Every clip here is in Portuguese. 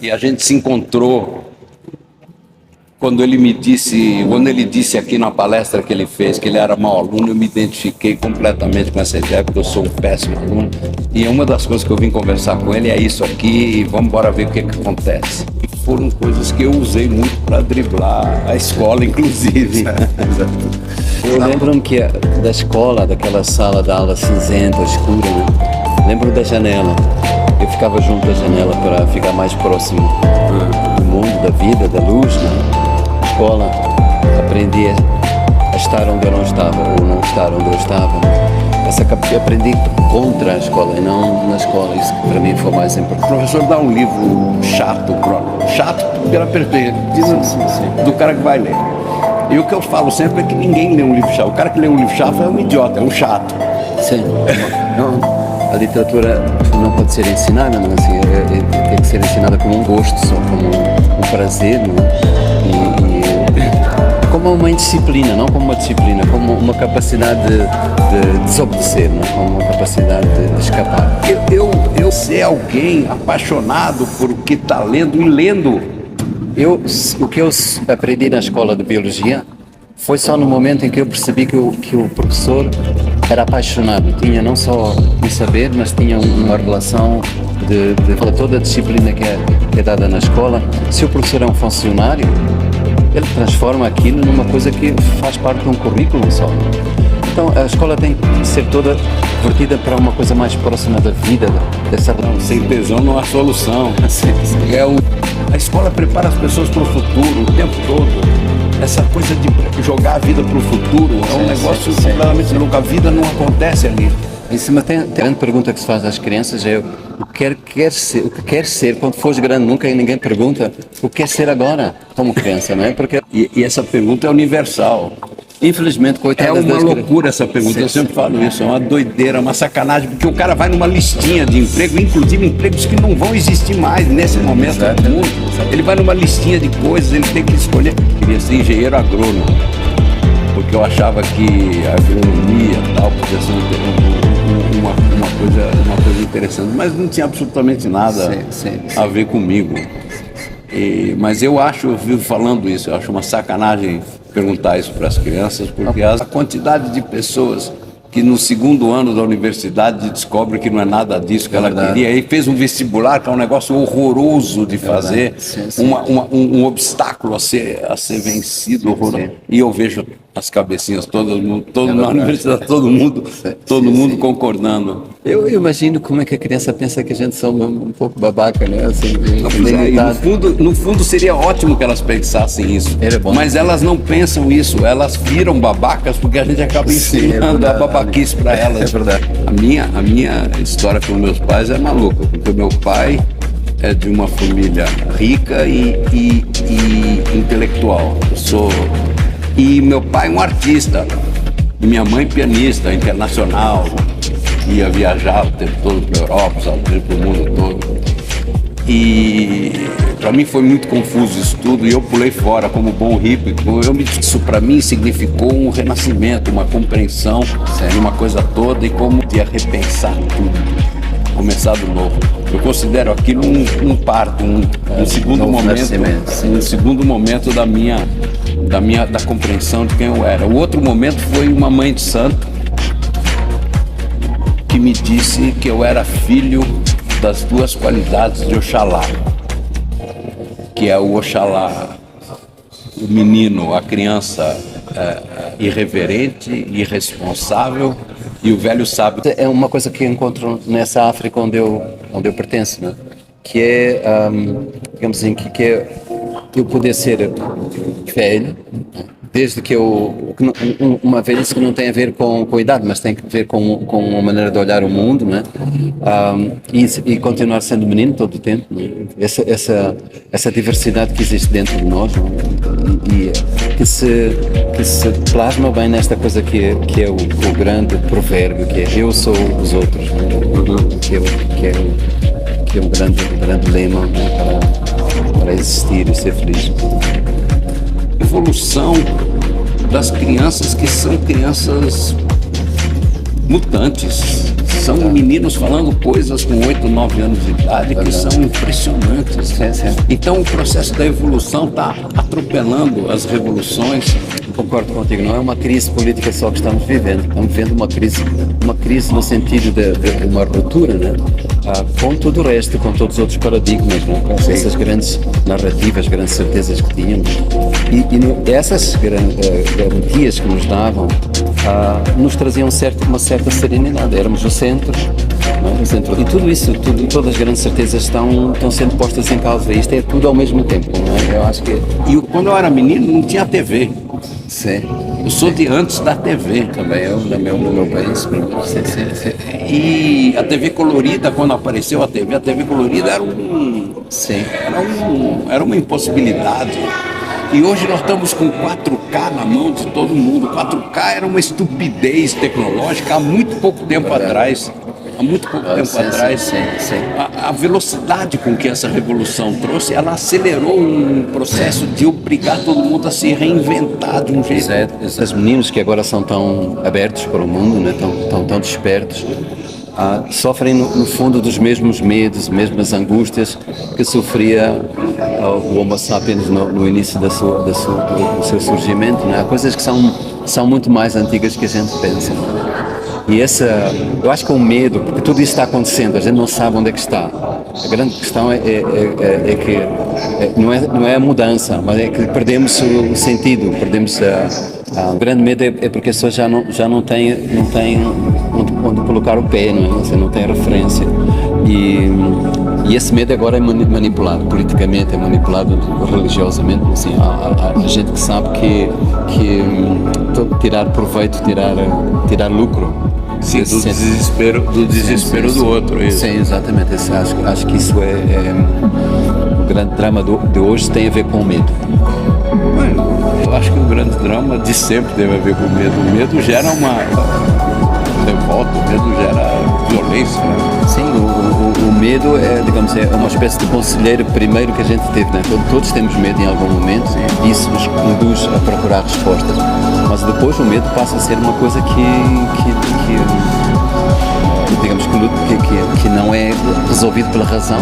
E a gente se encontrou quando ele disse aqui na palestra que ele fez que ele era mau aluno. Eu me identifiquei completamente com essa ideia, porque eu sou um péssimo aluno. E uma das coisas que eu vim conversar com ele é isso aqui, e vamos embora ver o que acontece. E foram coisas que eu usei muito para driblar a escola, inclusive. Eu lembro-me que da escola, daquela sala de aula cinzenta, escura, né? Lembro da janela. Eu ficava junto da janela para ficar mais próximo do mundo, da vida, da luz, né? Escola, aprendi a estar onde eu não estava, ou não estar onde eu estava. Eu aprendi contra a escola e não na escola. Isso que para mim foi mais importante. O professor dá um livro chato pela perspectiva do cara que vai ler. E o que eu falo sempre é que ninguém lê um livro chato. O cara que lê um livro chato é um idiota, é um chato. Sim. A literatura não pode ser ensinada, não? Assim, tem que ser ensinada como um gosto, só como um prazer, não? E como uma disciplina, não como uma disciplina, como uma capacidade de desobedecer, não? Como uma capacidade de escapar. Eu ser alguém apaixonado por o que está lendo e lendo. O que eu aprendi na escola de biologia foi só no momento em que eu percebi que o professor era apaixonado, tinha não só um saber, mas tinha uma relação de toda a disciplina que é dada na escola. Se o professor é um funcionário, ele transforma aquilo numa coisa que faz parte de um currículo só. Então a escola tem que ser toda vertida para uma coisa mais próxima da vida, dessa relação. Sem tesão não há solução. A escola prepara as pessoas para o futuro o tempo todo. Essa coisa de jogar a vida para o futuro é um negócio completamente louco. A vida não acontece ali. Isso, mas tem a grande pergunta que se faz às crianças é o que quer ser quando fores grande. Nunca ninguém pergunta o que quer ser agora como criança, não é? Porque e essa pergunta é universal. Infelizmente, coitadas é uma loucura essa pergunta, eu sempre falo isso, é uma doideira, uma sacanagem, porque o cara vai numa listinha de emprego, inclusive empregos que não vão existir mais nesse momento do mundo. Ele vai numa listinha de coisas, ele tem que escolher. Eu queria ser engenheiro agrônomo, porque eu achava que a agronomia tal podia ser uma coisa interessante, mas não tinha absolutamente nada a ver comigo. Mas eu vivo falando isso, eu acho uma sacanagem perguntar isso para as crianças, porque a quantidade de pessoas que no segundo ano da universidade descobre que não é nada disso que ela queria, e fez um vestibular que é um negócio horroroso de fazer, um obstáculo a ser vencido, horroroso. E eu vejo as cabecinhas na universidade, todo mundo concordando. Eu imagino como é que a criança pensa que a gente somos um pouco babaca, né? Assim, no fundo seria ótimo que elas pensassem isso, mas elas não pensam isso, elas viram babacas porque a gente acaba ensinando a babaquice para elas. É verdade. A minha história com meus pais é maluca, porque meu pai é de uma família rica e intelectual. E meu pai é um artista, e minha mãe pianista internacional, ia viajar o tempo todo para a Europa, para o mundo todo. E para mim foi muito confuso isso tudo, e eu pulei fora como bom hippie. Isso para mim significou um renascimento, uma compreensão de uma coisa toda, e como de repensar tudo, começar do novo. Eu considero aquilo um parto, um segundo momento da compreensão de quem eu era. O outro momento foi uma mãe de santo que me disse que eu era filho das duas qualidades de Oxalá, que é o Oxalá, o menino, a criança irreverente, irresponsável, e o velho sábio. É uma coisa que eu encontro nessa África onde eu pertenço, né? Que é, digamos assim, que é eu poder ser velho, desde que uma velhice que não tem a ver com a idade, mas tem a ver com uma maneira de olhar o mundo, né? E continuar sendo menino todo o tempo, né? Essa diversidade que existe dentro de nós, né? E que se plasma bem nesta coisa que é o grande provérbio, que é eu sou os outros, né? que é um grande lema, né? para existir e ser feliz. Evolução das crianças, que são crianças mutantes, São meninos falando coisas com 8, 9 anos de idade que são impressionantes. Então o processo da evolução está atropelando as revoluções. Concordo contigo, não é uma crise política só que estamos vivendo uma crise no sentido de uma ruptura, né? Com todo o resto, com todos os outros paradigmas, né? Com essas grandes narrativas, grandes certezas que tínhamos. E essas garantias que nos davam nos traziam uma certa serenidade. Éramos o centro, não é? O centro. E tudo isso, todas as grandes certezas estão sendo postas em causa. Isto é tudo ao mesmo tempo, não é? Eu acho que... E quando eu era menino não tinha TV. Sim. Eu sou de antes da TV. Também eu, no meu país. Sim. E a TV colorida, quando apareceu a TV colorida era uma impossibilidade. E hoje nós estamos com 4K na mão de todo mundo. 4K era uma estupidez tecnológica há muito pouco tempo atrás. A velocidade com que essa revolução trouxe, ela acelerou um processo de obrigar todo mundo a se reinventar de um jeito. Esses meninos que agora são tão abertos para o mundo, né? tão despertos, sofrem no fundo dos mesmos medos, mesmas angústias que sofria o Homo sapiens no início do seu surgimento, né? Há coisas que são muito mais antigas que a gente pensa. E eu acho que o medo, porque tudo isso está acontecendo, a gente não sabe onde é que está. A grande questão é que não é a mudança, mas é que perdemos o sentido, o grande medo é porque as pessoas já não têm onde colocar o pé, não é? Você não tem referência. E esse medo agora é manipulado politicamente, é manipulado religiosamente. Assim, há gente que sabe que tirar proveito, tirar lucro. Sim, do desespero do outro. Isso. Sim, exatamente. Acho que isso é o grande drama de hoje tem a ver com o medo. Eu acho que o grande drama de sempre tem a ver com o medo. O medo gera uma revolta, o medo gera violência. Né? Sim, o medo é uma espécie de conselheiro primeiro que a gente teve, né? Todos temos medo em algum momento. Sim. E isso nos conduz a procurar respostas. Mas depois o medo passa a ser uma coisa que não é resolvido pela razão.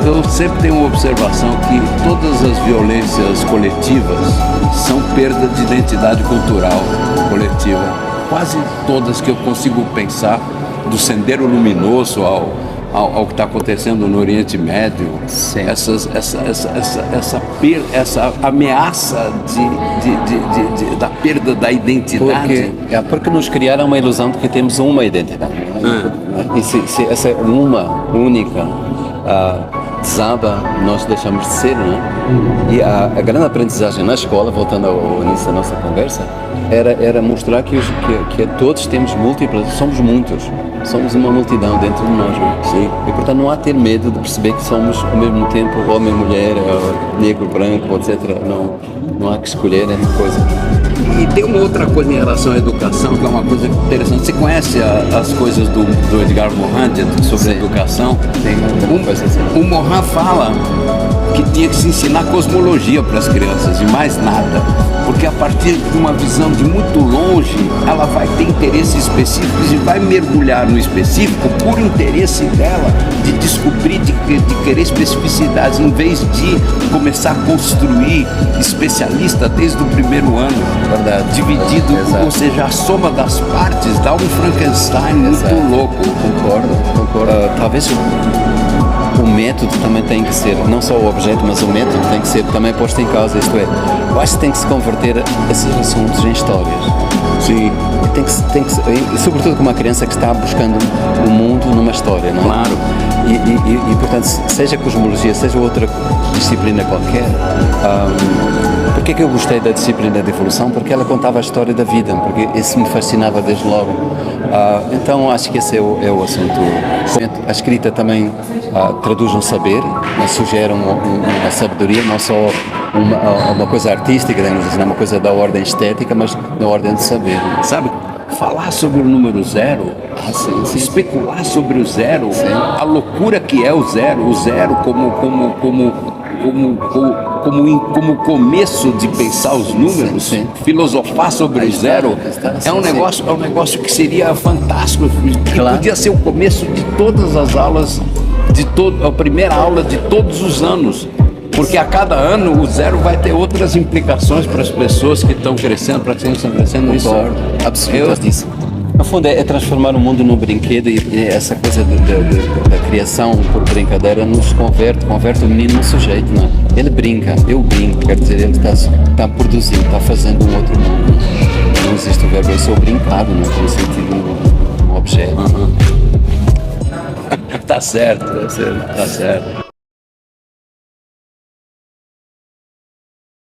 Eu sempre tenho uma observação que todas as violências coletivas são perda de identidade cultural coletiva. Quase todas que eu consigo pensar, do Sendero Luminoso ao que está acontecendo no Oriente Médio, essa ameaça da perda da identidade. Porque nos criaram uma ilusão de que temos uma identidade. E se essa uma única desaba, nós deixamos de ser, não é? E a grande aprendizagem na escola, voltando ao início da nossa conversa, era mostrar que todos temos múltiplas, somos muitos, somos uma multidão dentro de nós, não é? Sim. E portanto não há ter medo de perceber que somos ao mesmo tempo homem, mulher, negro, branco, etc. Não há que escolher entre coisas. E tem uma outra coisa em relação à educação, que é uma coisa interessante. Você conhece as coisas do Edgar Morin sobre a educação? Tem uma coisa assim. O Morin fala que tinha que se ensinar cosmologia para as crianças e mais nada, porque a partir de uma visão de muito longe, ela vai ter interesses específicos e vai mergulhar no específico por interesse dela de descobrir, de querer especificidades, em vez de começar a construir especialista desde o primeiro ano. Verdade. Dividido, ou seja, a soma das partes dá um Frankenstein muito louco. Concordo. Talvez o método também tem que ser, não só o objeto, mas o método tem que ser também posto em causa, isto é, eu acho que tem que se converter esses assuntos em histórias. Sim. Tem que e sobretudo com uma criança que está buscando o mundo numa história, não é? Claro. E portanto, seja cosmologia, seja outra disciplina qualquer, porque é que eu gostei da disciplina de evolução? Porque ela contava a história da vida, porque isso me fascinava desde logo. Então acho que esse é o assunto. A escrita também traduz um saber, sugere uma sabedoria, não só uma coisa artística, não uma coisa da ordem estética, mas da ordem de saber. Sabe, falar sobre o número zero, especular sobre o zero, a loucura que é o zero como como começo de pensar os números, Sim. filosofar sobre o zero, é um negócio que seria fantástico, que Claro. podia ser o começo de todas as aulas, a primeira aula de todos os anos. Porque a cada ano o zero vai ter outras implicações para as pessoas que estão crescendo, para quem estão crescendo. Concordo, absolutamente. No fundo, é transformar o mundo num brinquedo e essa coisa da criação por brincadeira nos converte o menino no sujeito, não é? Ele brinca, eu brinco, quer dizer, ele está produzindo, está fazendo um outro mundo. Não existe o verbo eu sou brincado, não é? Como sentido um objeto. Tá certo.